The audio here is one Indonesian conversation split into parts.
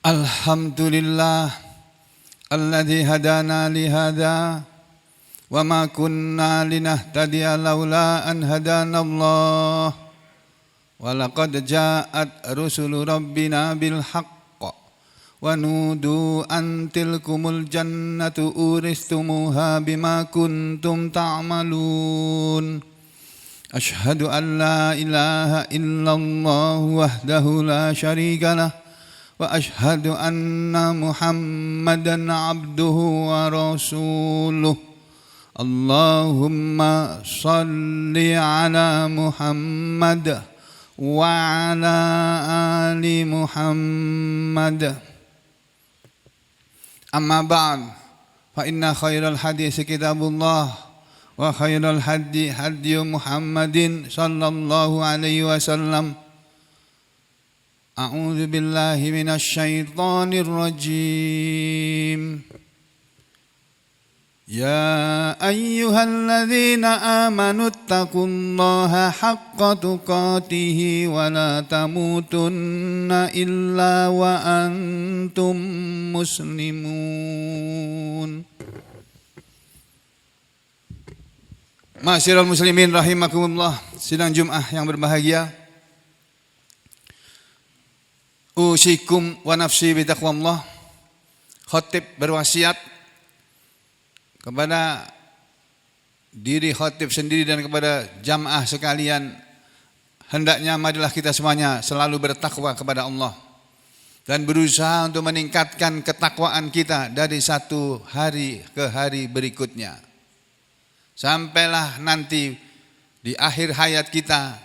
Alhamdulillah alladzi hadana li hadza wa ma kunna linahtadiya laula an hadana Allah wa laqad ja'at rusulu rabbina bil haqq wa nudu an tilkumul jannatu uristumuha bima kuntum ta'malun. Ashhadu an la ilaha illallah wahdahu la syarika lah wa ashhadu anna Muhammadan abduhu wa rasuluh. Allahumma salli ala Muhammad wa ala ali Muhammad. Amma ba'd, fa inna khairal hadits kitabullah wa khairal hadi hadi Muhammadin sallallahu alaihi wasallam. A'udzu billahi minasy syaithanir rajim. Ya ayyuhalladzina amanu taqullaha haqqa tuqatih wa la tamutunna illa wa antum muslimun. Ma'asyiral muslimin rahimakumullah, sidang Jumat yang berbahagia. Usikum wa nafsi bitaqwallah. Khatib berwasiat kepada diri khatib sendiri dan kepada jamaah sekalian, hendaknya marilah kita semuanya selalu bertakwa kepada Allah dan berusaha untuk meningkatkan ketakwaan kita dari satu hari ke hari berikutnya, sampailah nanti di akhir hayat kita,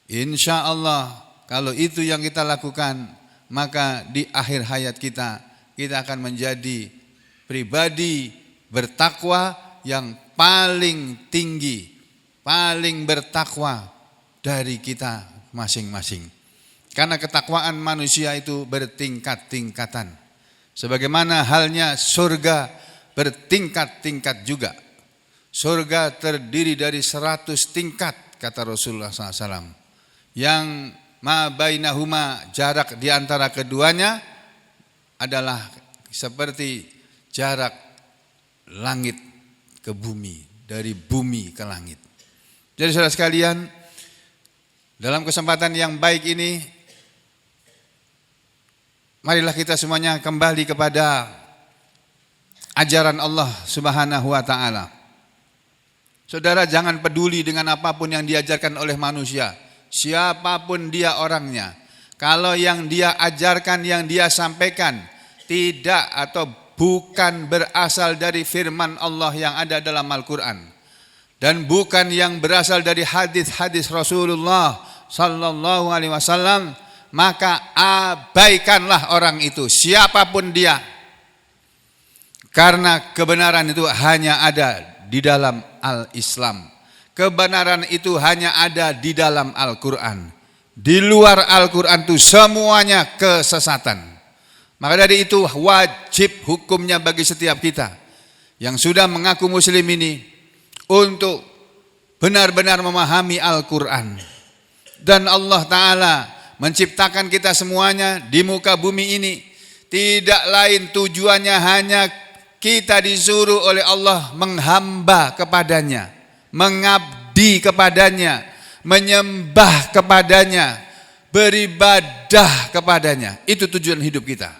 insya Allah kalau itu yang kita lakukan, maka di akhir hayat kita akan menjadi pribadi bertakwa yang paling tinggi, paling bertakwa dari kita masing-masing. Karena ketakwaan manusia itu bertingkat-tingkatan. Sebagaimana halnya surga bertingkat-tingkat juga. Surga terdiri dari 100 tingkat, kata Rasulullah SAW. Yang ma bainahuma, jarak di antara keduanya adalah seperti jarak langit ke bumi, dari bumi ke langit. Jadi saudara sekalian, dalam kesempatan yang baik ini, marilah kita semuanya kembali kepada ajaran Allah Subhanahu wa taala. Saudara, jangan peduli dengan apapun yang diajarkan oleh manusia, siapapun dia orangnya. Kalau yang dia ajarkan, yang dia sampaikan tidak atau bukan berasal dari firman Allah yang ada dalam Al-Quran, dan bukan yang berasal dari hadis-hadis Rasulullah sallallahu alaihi wasallam, maka abaikanlah orang itu, siapapun dia. Karena kebenaran itu hanya ada di dalam Al-Islam. Kebenaran itu hanya ada di dalam Al-Quran. Di luar Al-Quran itu semuanya kesesatan. Maka dari itu wajib hukumnya bagi setiap kita yang sudah mengaku muslim ini untuk benar-benar memahami Al-Quran. Dan Allah Ta'ala menciptakan kita semuanya di muka bumi ini tidak lain tujuannya hanya kita disuruh oleh Allah menghamba kepadanya, mengabdi kepadanya, menyembah kepadanya, beribadah kepadanya. Itu tujuan hidup kita.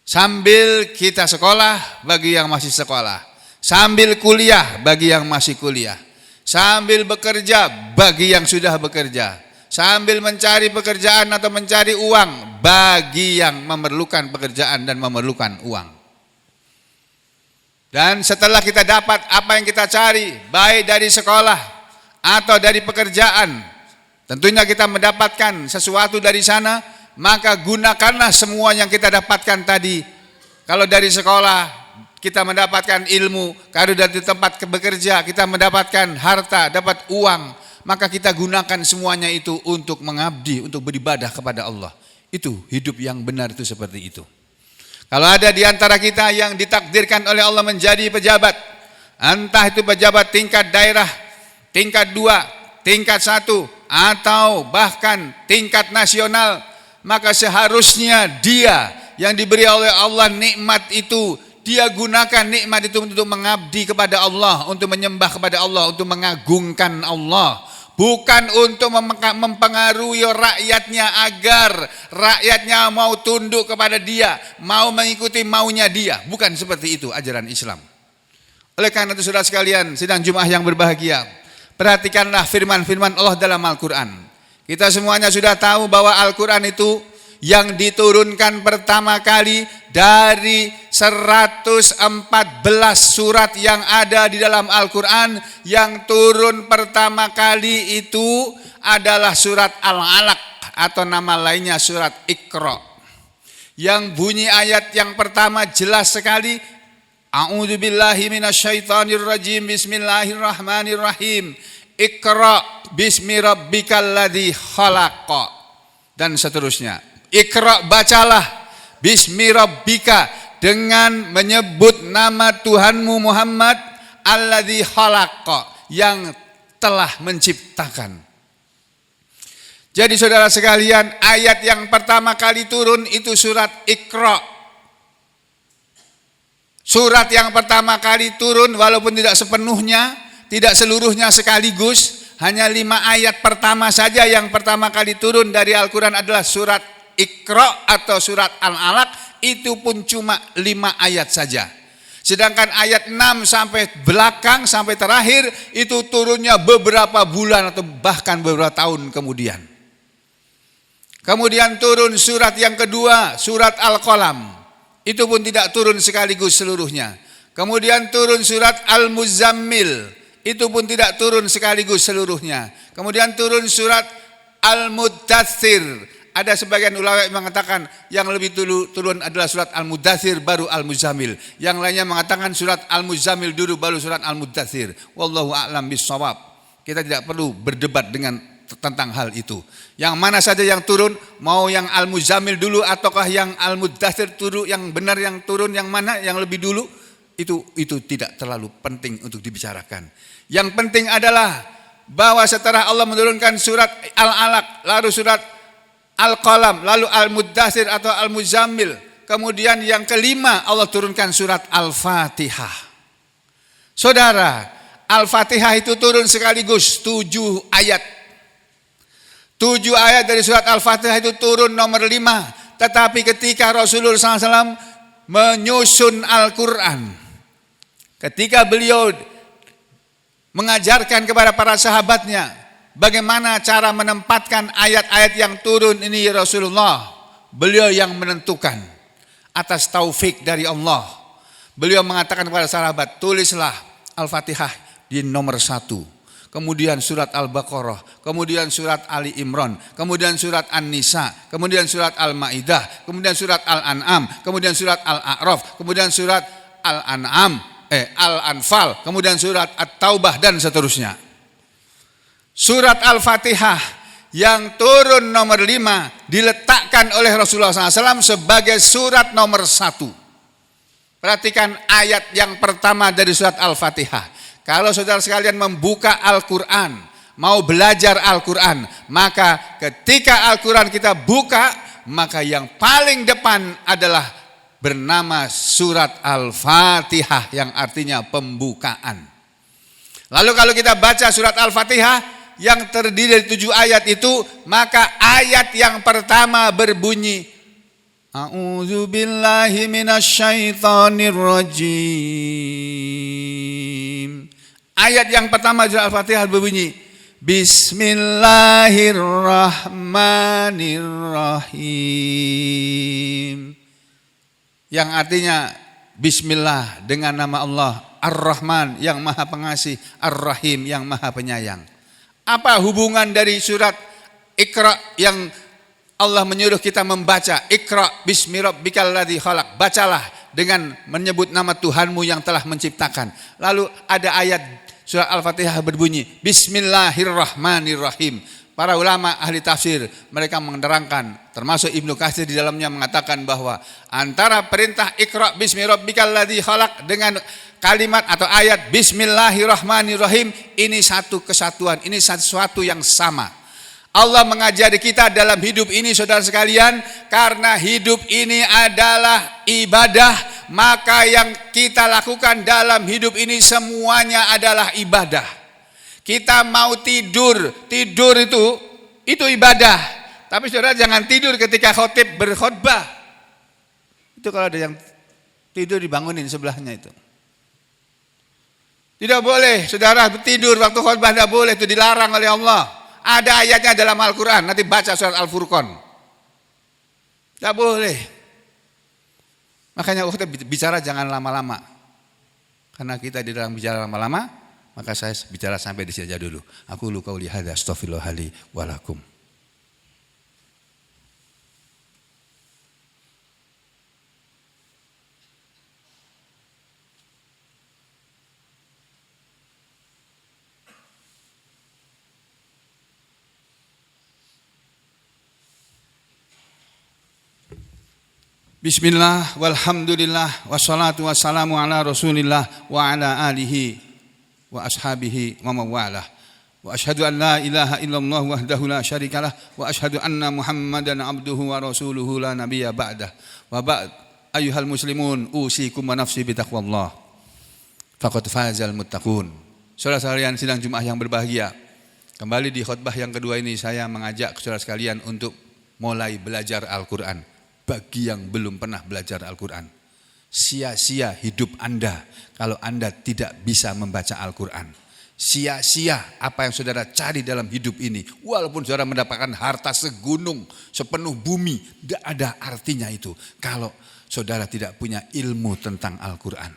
Sambil kita sekolah bagi yang masih sekolah, sambil kuliah bagi yang masih kuliah, sambil bekerja bagi yang sudah bekerja, sambil mencari pekerjaan atau mencari uang bagi yang memerlukan pekerjaan dan memerlukan uang. Dan setelah kita dapat apa yang kita cari, baik dari sekolah atau dari pekerjaan, tentunya kita mendapatkan sesuatu dari sana, maka gunakanlah semua yang kita dapatkan tadi. Kalau dari sekolah kita mendapatkan ilmu, kalau dari tempat bekerja kita mendapatkan harta, dapat uang, maka kita gunakan semuanya itu untuk mengabdi, untuk beribadah kepada Allah. Itu hidup yang benar, itu seperti itu. Kalau ada di antara kita yang ditakdirkan oleh Allah menjadi pejabat, entah itu pejabat tingkat daerah, tingkat 2, tingkat 1, atau bahkan tingkat nasional, maka seharusnya dia yang diberi oleh Allah nikmat itu, dia gunakan nikmat itu untuk mengabdi kepada Allah, untuk menyembah kepada Allah, untuk mengagungkan Allah. Bukan untuk mempengaruhi rakyatnya agar rakyatnya mau tunduk kepada dia, mau mengikuti maunya dia. Bukan seperti itu ajaran Islam. Oleh karena itu saudara sekalian, sidang Jumat yang berbahagia, perhatikanlah firman-firman Allah dalam Al-Quran. Kita semuanya sudah tahu bahwa Al-Quran itu yang diturunkan pertama kali dari 114 surat yang ada di dalam Al-Quran, yang turun pertama kali itu adalah surat Al-Alaq atau nama lainnya surat Iqra. Yang bunyi ayat yang pertama jelas sekali, A'udzubillahi minasyaitonirrajim, bismillahirrahmanirrahim, Iqra bismi rabbikal ladzi khalaq, dan seterusnya. Iqra, bacalah, bismi rabbika, dengan menyebut nama Tuhanmu Muhammad, alladzi khalaq, yang telah menciptakan. Jadi saudara sekalian, ayat yang pertama kali turun itu surat Iqra. Surat yang pertama kali turun walaupun tidak sepenuhnya, tidak seluruhnya sekaligus, hanya 5 ayat pertama saja yang pertama kali turun dari Al-Quran adalah surat Iqra atau surat Al-Alaq, itu pun cuma 5 ayat saja. Sedangkan ayat 6 sampai belakang, sampai terakhir, itu turunnya beberapa bulan atau bahkan beberapa tahun kemudian. Kemudian turun surat yang kedua, surat Al-Qalam. Itu pun tidak turun sekaligus seluruhnya. Kemudian turun surat Al-Muzammil. Itu pun tidak turun sekaligus seluruhnya. Kemudian turun surat Al-Muddatsir. Ada sebagian ulama yang mengatakan yang lebih dulu turun adalah surat Al-Muddatsir baru Al-Muzammil. Yang lainnya mengatakan surat Al-Muzammil dulu baru surat Al-Muddatsir. Wallahu a'lam bishawab. Kita tidak perlu berdebat tentang hal itu. Yang mana saja yang turun, mau yang Al-Muzammil dulu ataukah yang Al-Muddatsir turun, yang benar yang turun yang mana yang lebih dulu, itu tidak terlalu penting untuk dibicarakan. Yang penting adalah bahwa setelah Allah menurunkan surat Al-Alaq, lalu surat Al-Qalam, lalu Al-Muddatsir atau Al-Muzammil, kemudian yang kelima Allah turunkan surat Al-Fatihah. Saudara, Al-Fatihah itu turun sekaligus 7 ayat. 7 ayat dari surat Al-Fatihah itu turun nomor 5. Tetapi ketika Rasulullah SAW menyusun Al-Quran, ketika beliau mengajarkan kepada para sahabatnya bagaimana cara menempatkan ayat-ayat yang turun ini, Rasulullah, beliau yang menentukan atas taufik dari Allah. Beliau mengatakan kepada sahabat, tulislah Al-Fatihah di nomor 1. Kemudian surat Al-Baqarah, kemudian surat Ali Imran, kemudian surat An-Nisa, kemudian surat Al-Maidah, kemudian surat Al-An'am, kemudian surat Al-A'raf, kemudian surat Al-Anfal, kemudian surat At-Taubah dan seterusnya. Surat Al-Fatihah yang turun nomor 5 diletakkan oleh Rasulullah SAW sebagai surat nomor 1. Perhatikan ayat yang pertama dari surat Al-Fatihah. Kalau saudara sekalian membuka Al-Quran, mau belajar Al-Quran, maka ketika Al-Quran kita buka, maka yang paling depan adalah bernama surat Al-Fatihah yang artinya pembukaan. Lalu kalau kita baca surat Al-Fatihah yang terdiri dari 7 ayat itu, maka ayat yang pertama berbunyi, A'udzubillahi minasyaitonirrajim. Ayat yang pertama dari Al-Fatihah berbunyi, Bismillahirrahmanirrahim. Yang artinya Bismillah dengan nama Allah, Ar-Rahman yang maha pengasih, Ar-Rahim yang maha penyayang. Apa hubungan dari surat Iqra yang Allah menyuruh kita membaca, Iqra bismi rabbikal ladzi khalaq, bacalah dengan menyebut nama Tuhanmu yang telah menciptakan. Lalu ada ayat surat Al-Fatihah berbunyi Bismillahirrahmanirrahim. Para ulama ahli tafsir mereka menerangkan, termasuk Ibnu Katsir di dalamnya mengatakan bahwa antara perintah Iqra bismi rabbikal ladzi khalaq dengan kalimat atau ayat Bismillahirrahmanirrahim ini satu kesatuan, ini sesuatu yang sama. Allah mengajari kita dalam hidup ini saudara sekalian, karena hidup ini adalah ibadah, maka yang kita lakukan dalam hidup ini semuanya adalah ibadah. Kita mau tidur itu ibadah. Tapi saudara jangan tidur ketika khotib berkhotbah. Itu kalau ada yang tidur dibangunin sebelahnya itu. Tidak boleh saudara tidur waktu khotbah, tidak boleh, itu dilarang oleh Allah. Ada ayatnya dalam Al-Quran, nanti baca surat Al-Furqan. Tidak boleh. Makanya waktu bicara jangan lama-lama. Karena kita di dalam bicara lama-lama, maka saya bicara sampai di sini aja dulu. Aku lu qauli hadza astaghfirullah li wa lakum. Bismillah walhamdulillah wassalatu wassalamu ala Rasulillah wa ala alihi wa ashabihi wa mawalah. Wa asyhadu an la ilaha illallah wahdahu la syarikalah wa asyhadu anna Muhammadan abduhu wa rasuluhu la nabiyya ba'dah. Wa ba'd, ayyuhal muslimun, usikum wa nafsi bitaqwallah. Faqad fazal muttaqun. Saudara sekalian sidang Jumat yang berbahagia. Kembali di khutbah yang kedua ini saya mengajak saudara sekalian untuk mulai belajar Al-Qur'an. Bagi yang belum pernah belajar Al-Qur'an, sia-sia hidup Anda kalau Anda tidak bisa membaca Al-Quran. Sia-sia apa yang saudara cari dalam hidup ini. Walaupun saudara mendapatkan harta segunung, sepenuh bumi, tidak ada artinya itu kalau saudara tidak punya ilmu tentang Al-Quran.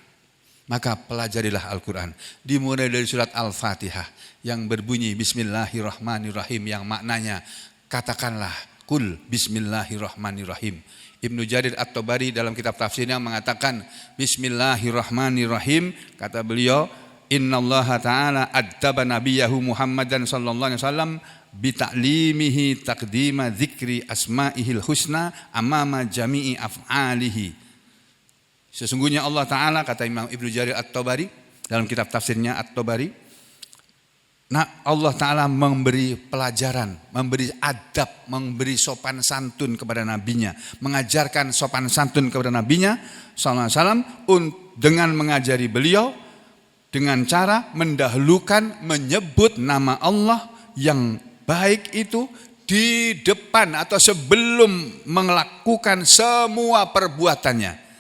Maka pelajarilah Al-Quran. Dimulai dari surat Al-Fatihah yang berbunyi Bismillahirrahmanirrahim, yang maknanya katakanlah kul Bismillahirrahmanirrahim. Ibnu Jarir At-Tabari dalam kitab tafsirnya mengatakan Bismillahirrahmanirrahim, kata beliau, innallaha ta'ala addaba nabiyahu Muhammadan sallallahu alaihi wasallam bita'limihi taqdima dzikri asma'ihil husna amama jami'i af'alihi. Sesungguhnya Allah Ta'ala, kata Imam Ibnu Jarir At-Tabari dalam kitab tafsirnya At-Tabari, nah, Allah Ta'ala memberi pelajaran, memberi adab, memberi sopan santun kepada nabinya, mengajarkan sopan santun kepada nabinya sallallahu alaihi wasallam dengan mengajari beliau dengan cara mendahulukan menyebut nama Allah yang baik itu di depan atau sebelum melakukan semua perbuatannya.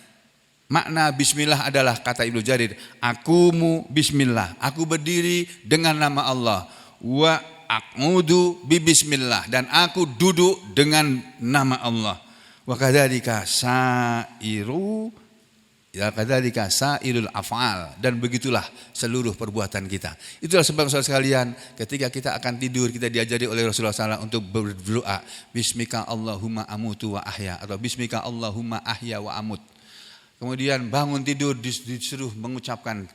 Makna bismillah adalah, kata Ibnu Jarir, akumu bismillah, aku berdiri dengan nama Allah, wa aq'udu bi bismillah, dan aku duduk dengan nama Allah, wa kadzalika sairul af'al, dan begitulah seluruh perbuatan kita. Itulah sebab saudara sekalian, ketika kita akan tidur, kita diajari oleh Rasulullah SAW untuk berdoa, bismika Allahumma amutu wa ahya, atau bismika Allahumma ahya wa amut. Kemudian bangun tidur disuruh mengucapkan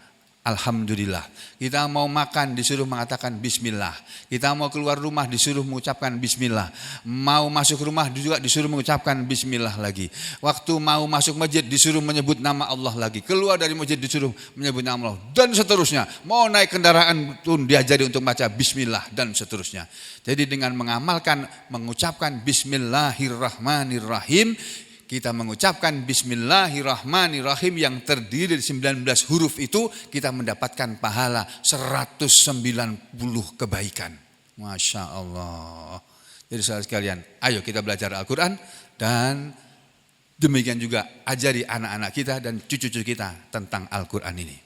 alhamdulillah. Kita mau makan disuruh mengatakan bismillah. Kita mau keluar rumah disuruh mengucapkan bismillah. Mau masuk rumah juga disuruh mengucapkan bismillah lagi. Waktu mau masuk masjid disuruh menyebut nama Allah lagi. Keluar dari masjid disuruh menyebut nama Allah, dan seterusnya. Mau naik kendaraan pun diajari untuk baca bismillah, dan seterusnya. Jadi dengan mengamalkan, mengucapkan bismillahirrahmanirrahim, kita mengucapkan bismillahirrahmanirrahim yang terdiri dari 19 huruf itu, kita mendapatkan pahala 190 kebaikan. Masya Allah. Jadi saudara sekalian, ayo kita belajar Al-Quran, dan demikian juga ajari anak-anak kita dan cucu-cucu kita tentang Al-Quran ini.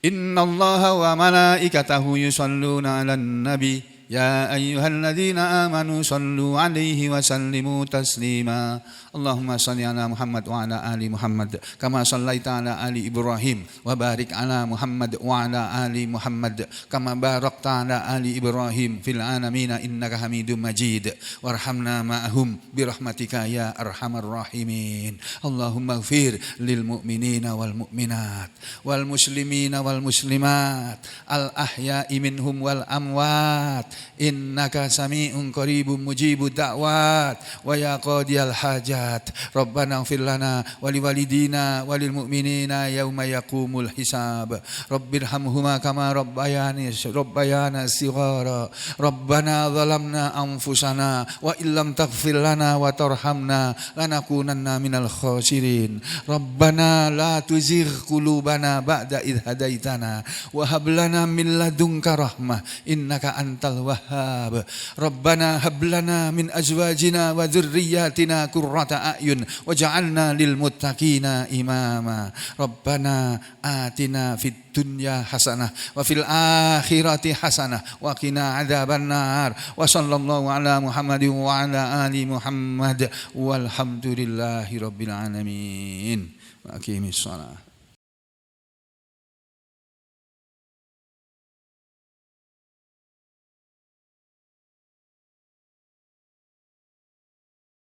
Innallaha wa malaikatahu yusalluna 'alan nabi. Ya ayyuhalladzina amanu sallu alaihi wa sallimu taslima. Allahumma salli ala Muhammad wa ala ali Muhammad kama sallaita ala ali Ibrahim wa barik ala Muhammad wa ala ali Muhammad kama barakta ala ali Ibrahim fil alamin innaka Hamidum Majid. Warhamna ma'ahum birahmatika ya arhamar rahimin. Allahumma ighfir lil mu'minina wal mu'minat wal muslimina wal muslimat al ahya'i minhum wal amwat innaka sami'un qaribun mujibud da'wat wa ya qadiyal hajat. Rabbana ighfir lana wa liwalidina wa lil mu'minina yauma yaqumul hisab. Rabbirhamhuma kama rabbayana shighara. Rabbana zalamna anfusana wa illam taghfir lana wa tarhamna lanakunanna minal khasirin. Rabbana la tuzigh qulubana ba'da idh hadaitana wa hab lana min ladunka rahmah innaka antal wahhab. Rabbana hab lana min azwajina wa dzurriyyatina qurrata a'yun waj'alna lil muttaqina imama. Rabbana atina fid dunya hasanah wa fil akhirati hasanah wa qina adzabannar. Wa sallallahu ala Muhammadin wa ala ali Muhammad walhamdulillahi rabbil alamin. Wa aqimis shalah.